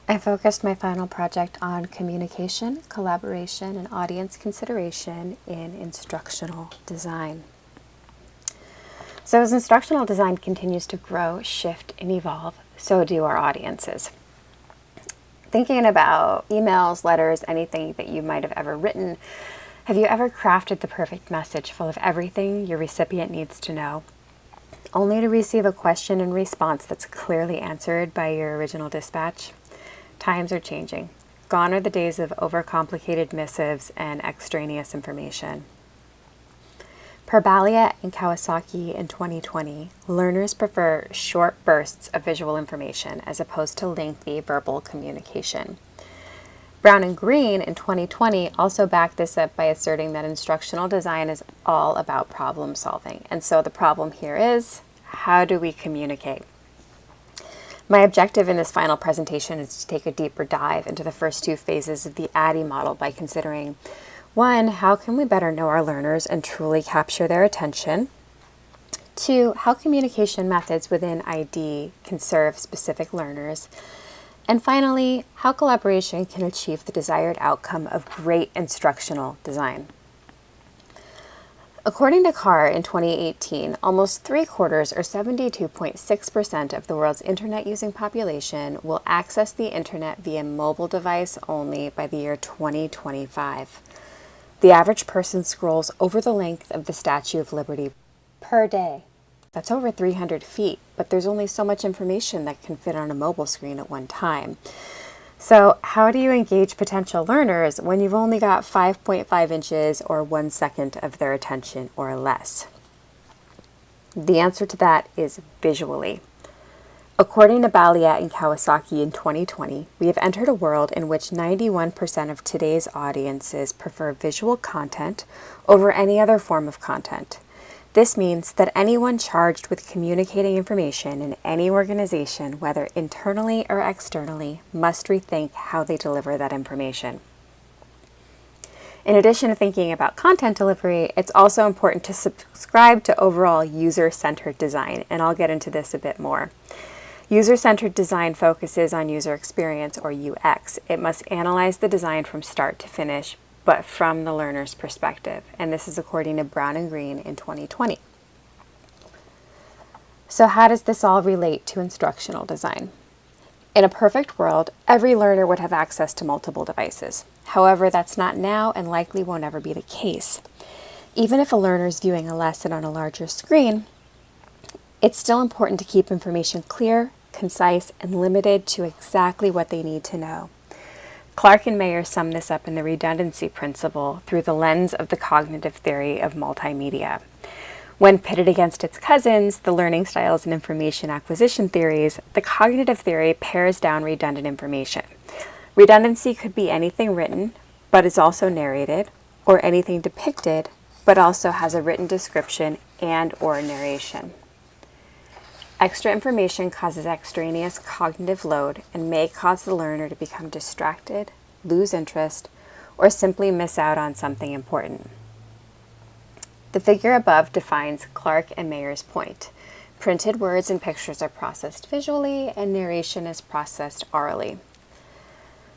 I focused my final project on communication, collaboration, and audience consideration in instructional design. So as instructional design continues to grow, shift, and evolve, so do our audiences. Thinking about emails, letters, anything that you might have ever written, have you ever crafted the perfect message full of everything your recipient needs to know, only to receive a question and response that's clearly answered by your original dispatch? Times are changing. Gone are the days of overcomplicated missives and extraneous information. Per Balia and Kawasaki in 2020, learners prefer short bursts of visual information as opposed to lengthy verbal communication. Brown and Green in 2020 also backed this up by asserting that instructional design is all about problem solving. And so the problem here is, how do we communicate? My objective in this final presentation is to take a deeper dive into the first two phases of the ADDIE model by considering, 1, how can we better know our learners and truly capture their attention? 2, how communication methods within ID can serve specific learners? And finally, how collaboration can achieve the desired outcome of great instructional design. According to Carr in 2018, almost 3/4 or 72.6% of the world's internet-using population will access the internet via mobile device only by the year 2025. The average person scrolls over the length of the Statue of Liberty per day. That's over 300 feet, but there's only so much information that can fit on a mobile screen at one time. So how do you engage potential learners when you've only got 5.5 inches or 1 second of their attention or less? The answer to that is visually. According to Balia and Kawasaki in 2020, we have entered a world in which 91% of today's audiences prefer visual content over any other form of content. This means that anyone charged with communicating information in any organization, whether internally or externally, must rethink how they deliver that information. In addition to thinking about content delivery, it's also important to subscribe to overall user-centered design, and I'll get into this a bit more. User-centered design focuses on user experience, or UX. It must analyze the design from start to finish, but from the learner's perspective. And this is according to Brown and Green in 2020. So how does this all relate to instructional design? In a perfect world, every learner would have access to multiple devices. However, that's not now and likely won't ever be the case. Even if a learner is viewing a lesson on a larger screen, it's still important to keep information clear, concise, and limited to exactly what they need to know. Clark and Mayer sum this up in the redundancy principle through the lens of the cognitive theory of multimedia. When pitted against its cousins, the learning styles and information acquisition theories, the cognitive theory pares down redundant information. Redundancy could be anything written, but is also narrated, or anything depicted, but also has a written description and/or narration. Extra information causes extraneous cognitive load and may cause the learner to become distracted, lose interest, or simply miss out on something important. The figure above defines Clark and Mayer's point. Printed words and pictures are processed visually, and narration is processed orally.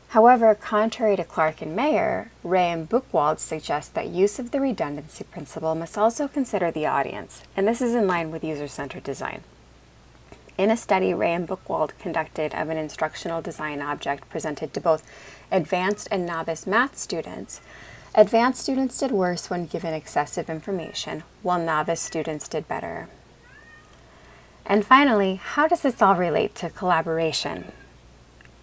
However, contrary to Clark and Mayer, Ray and Buchwald suggest that use of the redundancy principle must also consider the audience, and this is in line with user-centered design. In a study Ray and Buchwald conducted of an instructional design object presented to both advanced and novice math students, advanced students did worse when given excessive information, while novice students did better. And finally, how does this all relate to collaboration?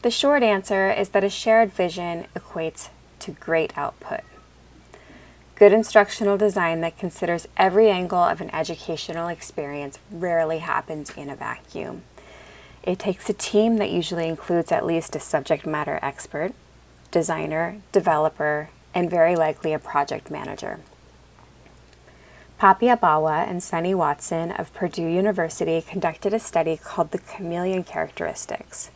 The short answer is that a shared vision equates to great output. Good instructional design that considers every angle of an educational experience rarely happens in a vacuum. It takes a team that usually includes at least a subject matter expert, designer, developer, and very likely a project manager. Papi Abawa and Sunny Watson of Purdue University conducted a study called the Chameleon Characteristics.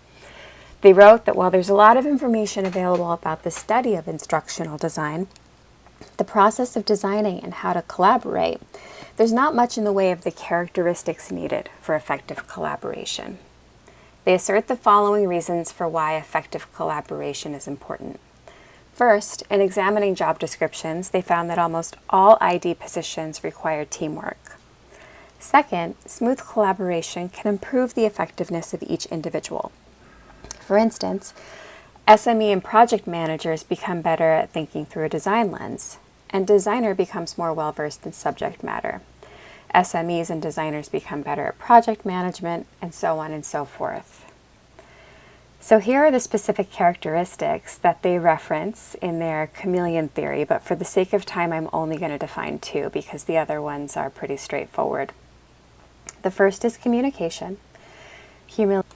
They wrote that while there's a lot of information available about the study of instructional design, the process of designing and how to collaborate, there's not much in the way of the characteristics needed for effective collaboration. They assert the following reasons for why effective collaboration is important. First, in examining job descriptions, they found that almost all ID positions require teamwork. Second, smooth collaboration can improve the effectiveness of each individual. For instance, SME and project managers become better at thinking through a design lens, and designer becomes more well-versed in subject matter. SMEs and designers become better at project management, and so on and so forth. So here are the specific characteristics that they reference in their chameleon theory, but for the sake of time, I'm only going to define two because the other ones are pretty straightforward. The first is communication, humility,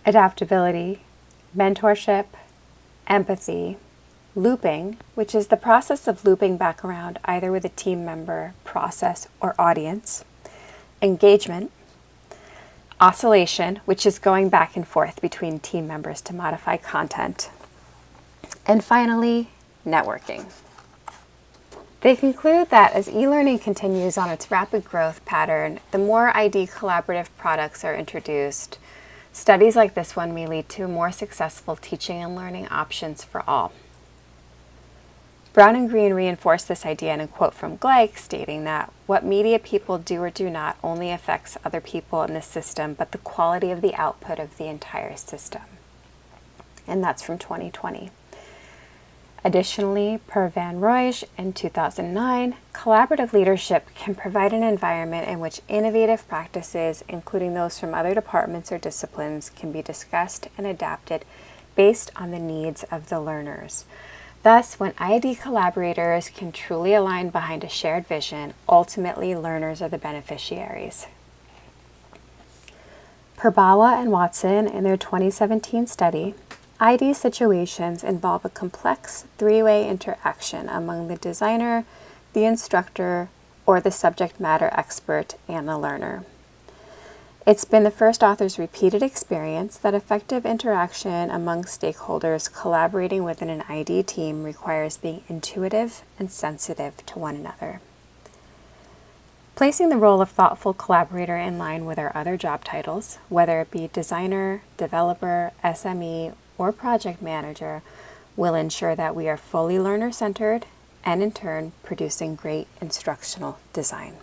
adaptability, mentorship, empathy, looping, which is the process of looping back around either with a team member, process, or audience, engagement, oscillation, which is going back and forth between team members to modify content, and finally, networking. They conclude that as e-learning continues on its rapid growth pattern, the more ID collaborative products are introduced, studies like this one may lead to more successful teaching and learning options for all. Brown and Green reinforce this idea in a quote from Gleich stating that what media people do or do not only affects other people in the system, but the quality of the output of the entire system. And that's from 2020. Additionally, per Van Roij in 2009, collaborative leadership can provide an environment in which innovative practices, including those from other departments or disciplines, can be discussed and adapted based on the needs of the learners. Thus, when ID collaborators can truly align behind a shared vision, ultimately learners are the beneficiaries. Per Bawa and Watson in their 2017 study, ID situations involve a complex three-way interaction among the designer, the instructor, or the subject matter expert and the learner. It's been the first author's repeated experience that effective interaction among stakeholders collaborating within an ID team requires being intuitive and sensitive to one another. Placing the role of thoughtful collaborator in line with our other job titles, whether it be designer, developer, SME, or project manager, will ensure that we are fully learner-centered and in turn producing great instructional design.